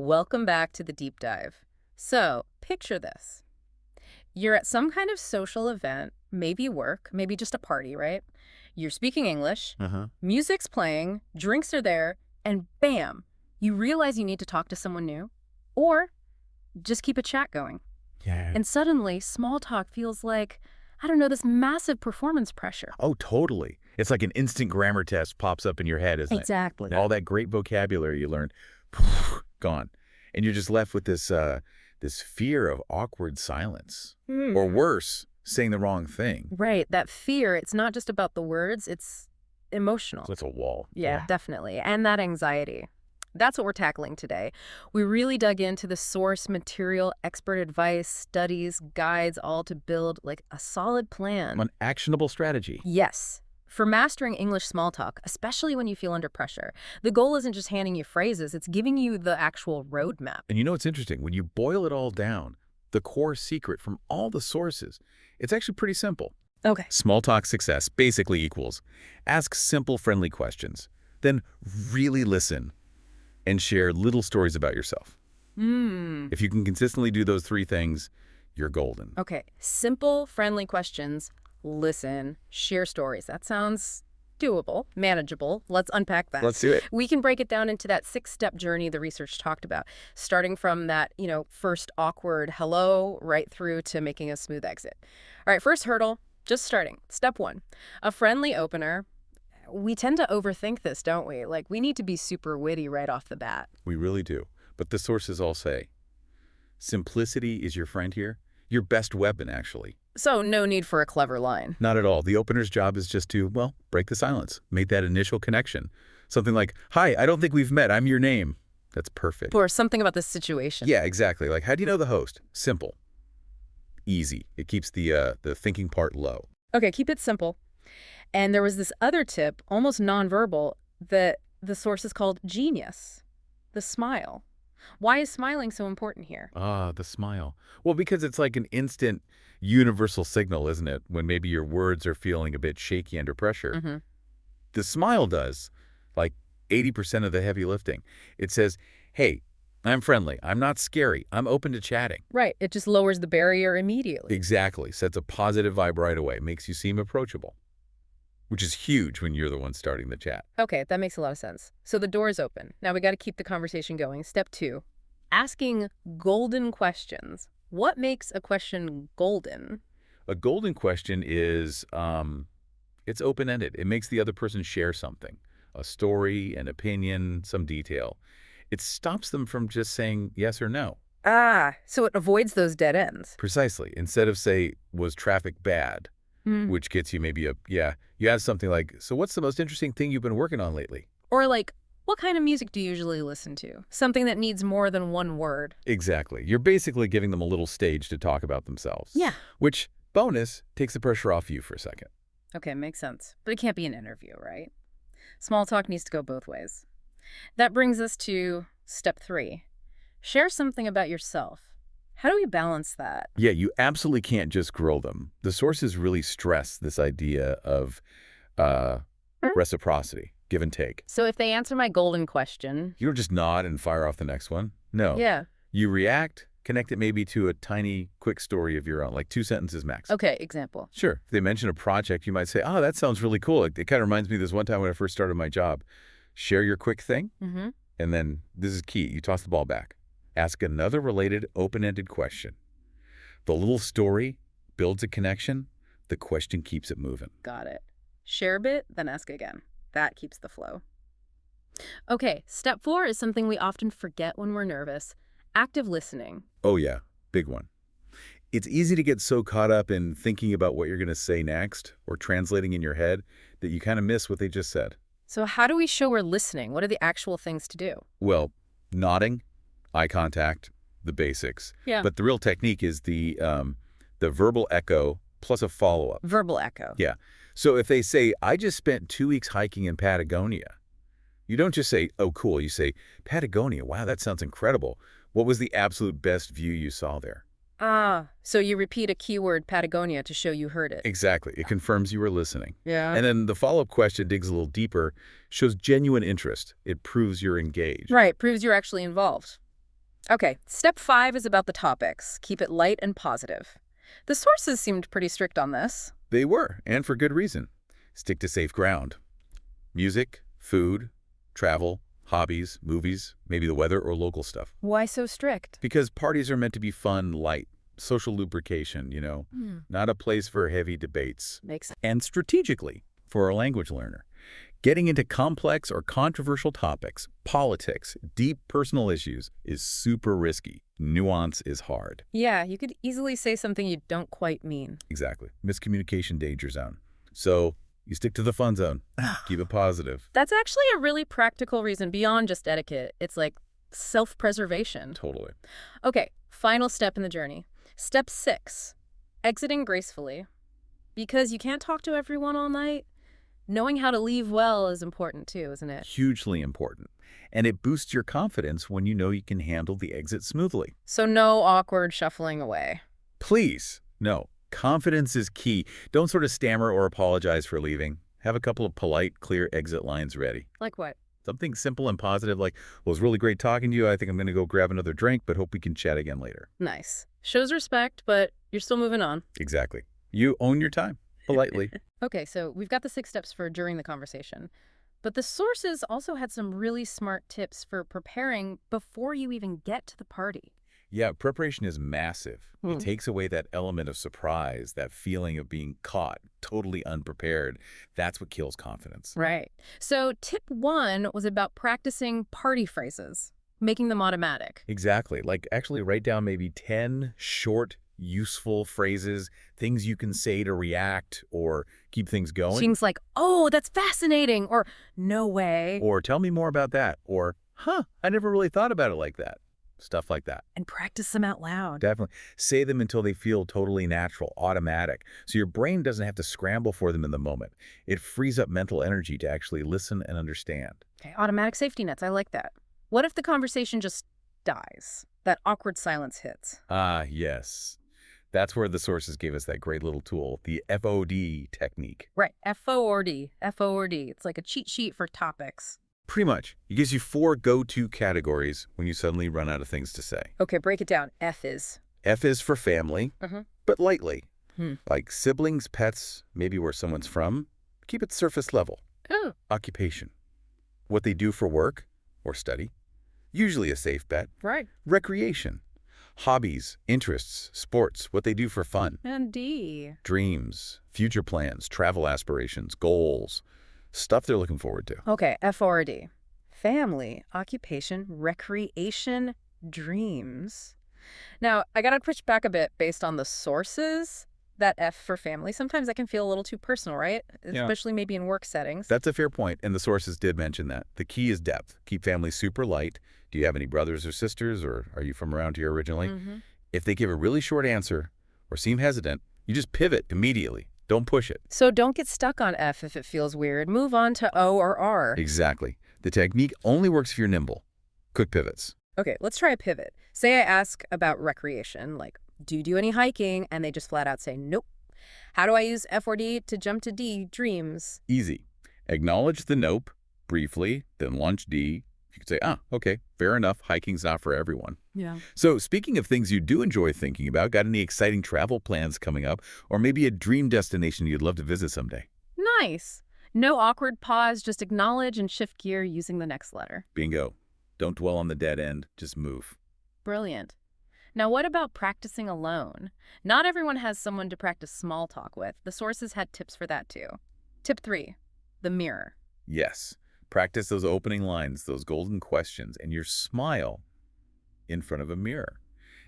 Welcome back to the deep dive. So, picture this. You're at some kind of social event, maybe work, maybe just a party, right? You're speaking English, Uh-huh. music's playing, drinks are there, and bam, you realize you need to talk to someone new. Or just keep a chat going. Yeah. And suddenly, small talk feels like, I don't know, this massive performance pressure. Oh, totally. It's like an instant grammar test pops up in your head, isn't it? Exactly. All that great vocabulary you learned, gone. And you're just left with this fear of awkward silence. Or worse, saying the wrong thing. Right, that fear, it's not just about the words, it's emotional. So it's a wall. Yeah, definitely. And that anxiety. That's what we're tackling today. We really dug into the source material, expert advice, studies, guides, all to build like a solid plan. An actionable strategy. Yes. For mastering English small talk, especially when you feel under pressure, the goal isn't just handing you phrases, it's giving you the actual roadmap. And you know what's interesting? When you boil it all down, the core secret from all the sources, it's actually pretty simple. Okay. Small talk success basically equals ask simple, friendly questions, then really listen and share little stories about yourself. If you can consistently do those three things, you're golden. Okay. Simple, friendly questions, listen, share stories. That sounds doable, manageable. Let's unpack that. Let's do it. We can break it down into that 6-step journey the research talked about, starting from that, first awkward hello right through to making a smooth exit. All right, first hurdle, just starting. Step 1, a friendly opener. We tend to overthink this, don't we? Like, we need to be super witty right off the bat. We really do. But the sources all say, simplicity is your friend here. Your best weapon, actually. So no need for a clever line. Not at all. The opener's job is just to, well, break the silence. Make that initial connection. Something like, hi, I don't think we've met. I'm your name. That's perfect. Or something about this situation. Yeah, exactly. Like, how do you know the host? Simple. Easy. It keeps the thinking part low. Okay, keep it simple. And there was this other tip, almost nonverbal, that the source is called genius, the smile. Why is smiling so important here? Ah, the smile. Well, because it's like an instant universal signal, isn't it? When maybe your words are feeling a bit shaky under pressure. The smile does like 80% of the heavy lifting. It says, hey, I'm friendly. I'm not scary. I'm open to chatting. Right, it just lowers the barrier immediately. Exactly. Sets a positive vibe right away. Makes you seem approachable, which is huge when you're the one starting the chat. Okay, that makes a lot of sense. So the door is open. Now we got to keep the conversation going. Step 2, asking golden questions. What makes a question golden? A golden question is, it's open-ended. It makes the other person share something, a story, an opinion, some detail. It stops them from just saying yes or no. Ah, so it avoids those dead ends. Precisely. Instead of, say, was traffic bad, which gets you maybe you ask something like, so what's the most interesting thing you've been working on lately? Or like, what kind of music do you usually listen to? Something that needs more than one word. Exactly. You're basically giving them a little stage to talk about themselves. Yeah. Which, bonus, takes the pressure off you for a second. Okay, makes sense. But it can't be an interview, right? Small talk needs to go both ways. That brings us to step 3. Share something about yourself. How do we balance that? Yeah, you absolutely can't just grill them. The sources really stress this idea of reciprocity, give and take. So if they answer my golden question... You don't just nod and fire off the next one. No. Yeah. You react, connect it maybe to a tiny, quick story of your own, like 2 sentences max. Okay, example. Sure. If they mention a project, you might say, oh, that sounds really cool. It kind of reminds me of this one time when I first started my job. Share your quick thing, and then, this is key, you toss the ball back. Ask another related, open-ended question. The little story builds a connection. The question keeps it moving. Got it. Share a bit, then ask again. That keeps the flow. Okay, step 4 is something we often forget when we're nervous. Active listening. Oh, yeah. Big one. It's easy to get so caught up in thinking about what you're going to say next or translating in your head that you kind of miss what they just said. So how do we show we're listening? What are the actual things to do? Well, nodding, eye contact, the basics. Yeah. But the real technique is the verbal echo plus a follow-up. Verbal echo. Yeah. So if they say, I just spent 2 weeks hiking in Patagonia, you don't just say, oh, cool. You say, Patagonia, wow, that sounds incredible. What was the absolute best view you saw there? Ah, so you repeat a keyword, Patagonia, to show you heard it. Exactly. It confirms you were listening. Yeah. And then the follow-up question digs a little deeper, shows genuine interest. It proves you're engaged. Right, proves you're actually involved. Okay, step 5 is about the topics. Keep it light and positive. The sources seemed pretty strict on this. They were, and for good reason. Stick to safe ground. Music, food, travel, hobbies, movies, maybe the weather or local stuff. Why so strict? Because parties are meant to be fun, light, social lubrication, not a place for heavy debates. Makes sense. And strategically, for a language learner, getting into complex or controversial topics, politics, deep personal issues is super risky. Nuance is hard. Yeah, you could easily say something you don't quite mean. Exactly. Miscommunication danger zone. So you stick to the fun zone. Keep it positive. That's actually a really practical reason beyond just etiquette. It's like self-preservation. Totally. Okay, final step in the journey. Step 6, exiting gracefully. Because you can't talk to everyone all night, knowing how to leave well is important too, isn't it? Hugely important. And it boosts your confidence when you know you can handle the exit smoothly. So no awkward shuffling away. Please, no. Confidence is key. Don't sort of stammer or apologize for leaving. Have a couple of polite, clear exit lines ready. Like what? Something simple and positive like, well, it was really great talking to you. I think I'm going to go grab another drink, but hope we can chat again later. Nice. Shows respect, but you're still moving on. Exactly. You own your time, politely. Okay, so we've got the 6 steps for during the conversation. But the sources also had some really smart tips for preparing before you even get to the party. Yeah, preparation is massive. It takes away that element of surprise, that feeling of being caught, totally unprepared. That's what kills confidence. Right. So tip 1 was about practicing party phrases, making them automatic. Exactly. Like actually write down maybe 10 short, useful phrases, things you can say to react or keep things going. Things like, oh, that's fascinating, or no way. Or tell me more about that. Or, huh, I never really thought about it like that. Stuff like that. And practice them out loud. Definitely. Say them until they feel totally natural, automatic. So your brain doesn't have to scramble for them in the moment. It frees up mental energy to actually listen and understand. Okay, automatic safety nets. I like that. What if the conversation just dies? That awkward silence hits. Ah, yes. That's where the sources gave us that great little tool, the FOD technique. Right. FORD. FORD. It's like a cheat sheet for topics. Pretty much. It gives you 4 go-to categories when you suddenly run out of things to say. Okay, break it down. F is. F is for family, but lightly. Like siblings, pets, maybe where someone's from. Keep it surface level. Oh. Occupation. What they do for work or study. Usually a safe bet. Right. Recreation. Hobbies, interests, sports, what they do for fun. And D. Dreams, future plans, travel aspirations, goals. Stuff they're looking forward to. Okay, FORD. Family, occupation, recreation, dreams. Now, I gotta push back a bit based on the sources. That F for family, sometimes that can feel a little too personal, right? Yeah. Especially maybe in work settings. That's a fair point, and the sources did mention that. The key is depth. Keep family super light. Do you have any brothers or sisters, or are you from around here originally? If they give a really short answer or seem hesitant, you just pivot immediately. Don't push it. So don't get stuck on F if it feels weird. Move on to O or R. Exactly. The technique only works if you're nimble. Quick pivots. Okay, let's try a pivot. Say I ask about recreation, like, do you do any hiking? And they just flat out say, nope. How do I use F or D to jump to D, dreams? Easy. Acknowledge the nope briefly, then launch D. You could say, okay, fair enough. Hiking's not for everyone. Yeah. So speaking of things you do enjoy thinking about, got any exciting travel plans coming up, or maybe a dream destination you'd love to visit someday? Nice. No awkward pause, just acknowledge and shift gear using the next letter. Bingo. Don't dwell on the dead end, just move. Brilliant. Now, what about practicing alone? Not everyone has someone to practice small talk with. The sources had tips for that too. Tip 3, the mirror. Yes. Practice those opening lines, those golden questions, and your smile in front of a mirror.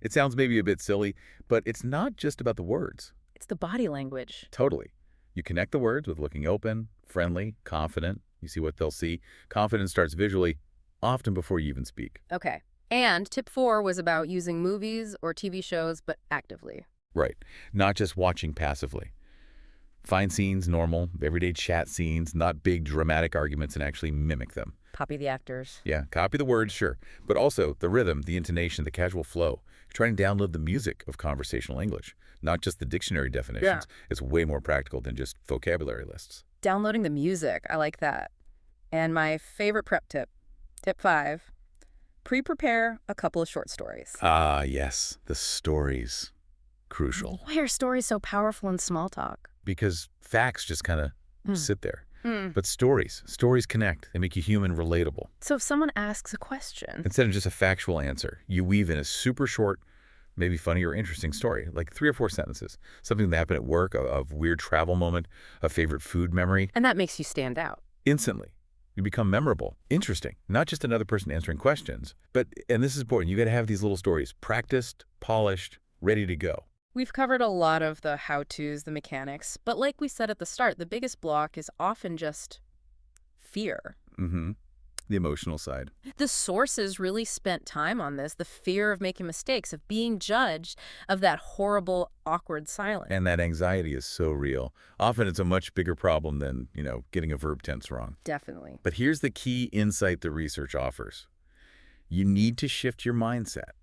It sounds maybe a bit silly, but it's not just about the words. It's the body language. Totally. You connect the words with looking open, friendly, confident. You see what they'll see. Confidence starts visually, often before you even speak. Okay. And tip 4 was about using movies or TV shows, but actively. Right. Not just watching passively. Find scenes, normal, everyday chat scenes, not big dramatic arguments, and actually mimic them. Copy the actors. Yeah, copy the words, sure. But also the rhythm, the intonation, the casual flow. Try and download the music of conversational English, not just the dictionary definitions. Yeah. It's way more practical than just vocabulary lists. Downloading the music. I like that. And my favorite prep tip, tip 5, Pre-prepare a couple of short stories. Ah, yes, the stories. Crucial. Why are stories so powerful in small talk? Because facts just kind of Hmm. sit there. Hmm. But stories connect. They make you human, relatable. So if someone asks a question, Instead of just a factual answer, you weave in a super short, maybe funny or interesting story, like 3 or 4 sentences. Something that happened at work, a weird travel moment, a favorite food memory. and that makes you stand out. Instantly, you become memorable, interesting. Not just another person answering questions, but, and this is important, you got to have these little stories practiced, polished, ready to go. We've covered a lot of the how-tos, the mechanics, but like we said at the start, the biggest block is often just fear. Mm-hmm. The emotional side. The sources really spent time on this, the fear of making mistakes, of being judged, of that horrible, awkward silence. And that anxiety is so real. Often it's a much bigger problem than, getting a verb tense wrong. Definitely. But here's the key insight the research offers. You need to shift your mindset.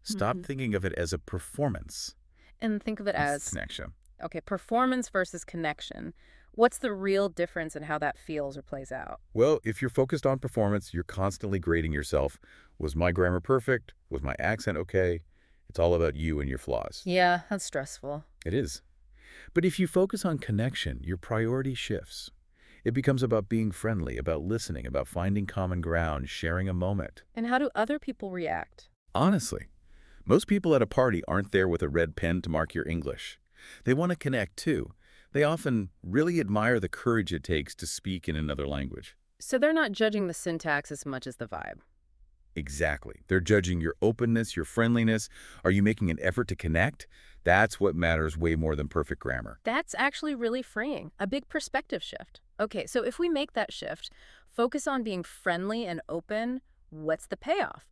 Stop thinking of it as a performance. And think of it That's as, connection. okay, performance versus connection. What's the real difference in how that feels or plays out? Well, if you're focused on performance, you're constantly grading yourself. Was my grammar perfect? Was my accent okay? It's all about you and your flaws. Yeah, that's stressful. It is. But if you focus on connection, your priority shifts. It becomes about being friendly, about listening, about finding common ground, sharing a moment. And how do other people react? Honestly, most people at a party aren't there with a red pen to mark your English. They want to connect too. They often really admire the courage it takes to speak in another language. So they're not judging the syntax as much as the vibe. Exactly. They're judging your openness, your friendliness. Are you making an effort to connect? That's what matters way more than perfect grammar. That's actually really freeing, a big perspective shift. Okay, so if we make that shift, focus on being friendly and open, what's the payoff?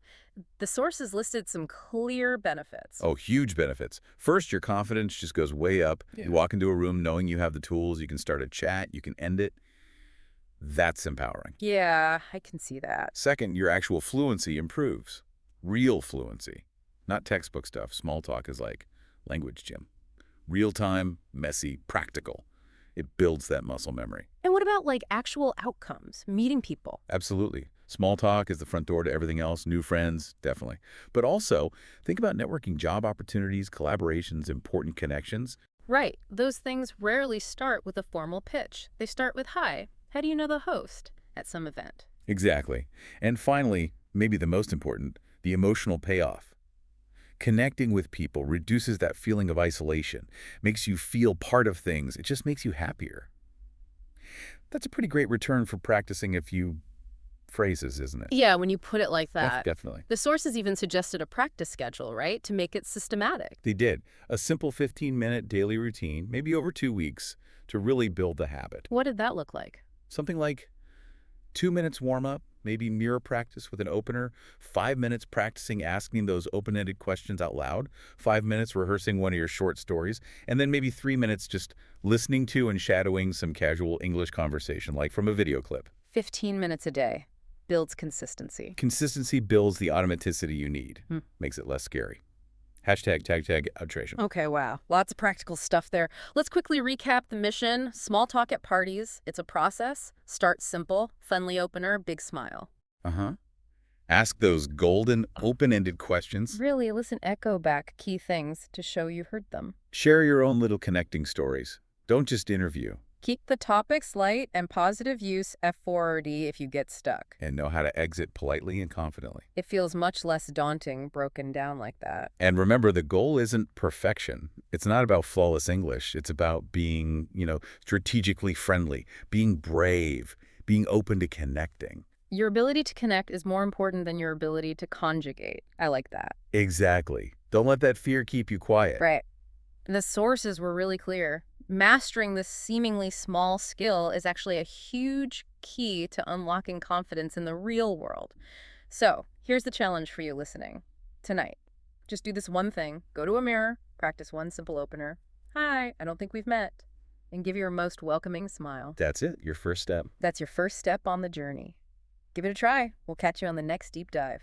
The sources listed some clear benefits. Oh, huge benefits. First, your confidence just goes way up. Yeah. You walk into a room knowing you have the tools. You can start a chat. You can end it. That's empowering. Yeah, I can see that. Second, your actual fluency improves. Real fluency. Not textbook stuff. Small talk is like language gym. Real time, messy, practical. It builds that muscle memory. And what about like actual outcomes, meeting people? Absolutely. Small talk is the front door to everything else. New friends, definitely. But also, think about networking, job opportunities, collaborations, important connections. Right, those things rarely start with a formal pitch. They start with, hi, how do you know the host at some event? Exactly. And finally, maybe the most important, the emotional payoff. Connecting with people reduces that feeling of isolation, makes you feel part of things. It just makes you happier. That's a pretty great return for practicing a few phrases, isn't it? Yeah, when you put it like that. Definitely. The sources even suggested a practice schedule, right, to make it systematic. They did. A simple 15-minute daily routine, maybe over 2 weeks, to really build the habit. What did that look like? Something like 2 minutes warm-up, maybe mirror practice with an opener, 5 minutes practicing asking those open-ended questions out loud, 5 minutes rehearsing one of your short stories, and then maybe 3 minutes just listening to and shadowing some casual English conversation, like from a video clip. 15 minutes a day builds consistency. Consistency builds the automaticity you need, makes it less scary. Hashtag outration. Okay, wow. Lots of practical stuff there. Let's quickly recap the mission. Small talk at parties. It's a process. Start simple. Friendly opener. Big smile. Ask those golden, open-ended questions. Really, listen, echo back key things to show you heard them. Share your own little connecting stories. Don't just interview. Keep the topics light and positive. Use F4D if you get stuck. And know how to exit politely and confidently. It feels much less daunting broken down like that. And remember, the goal isn't perfection. It's not about flawless English. It's about being, strategically friendly, being brave, being open to connecting. Your ability to connect is more important than your ability to conjugate. I like that. Exactly. Don't let that fear keep you quiet. Right. The sources were really clear. Mastering this seemingly small skill is actually a huge key to unlocking confidence in the real world. So, here's the challenge for you listening. Tonight, just do this one thing. Go to a mirror, practice one simple opener. Hi, I don't think we've met. And give your most welcoming smile. That's it, your first step. That's your first step on the journey. Give it a try. We'll catch you on the next deep dive.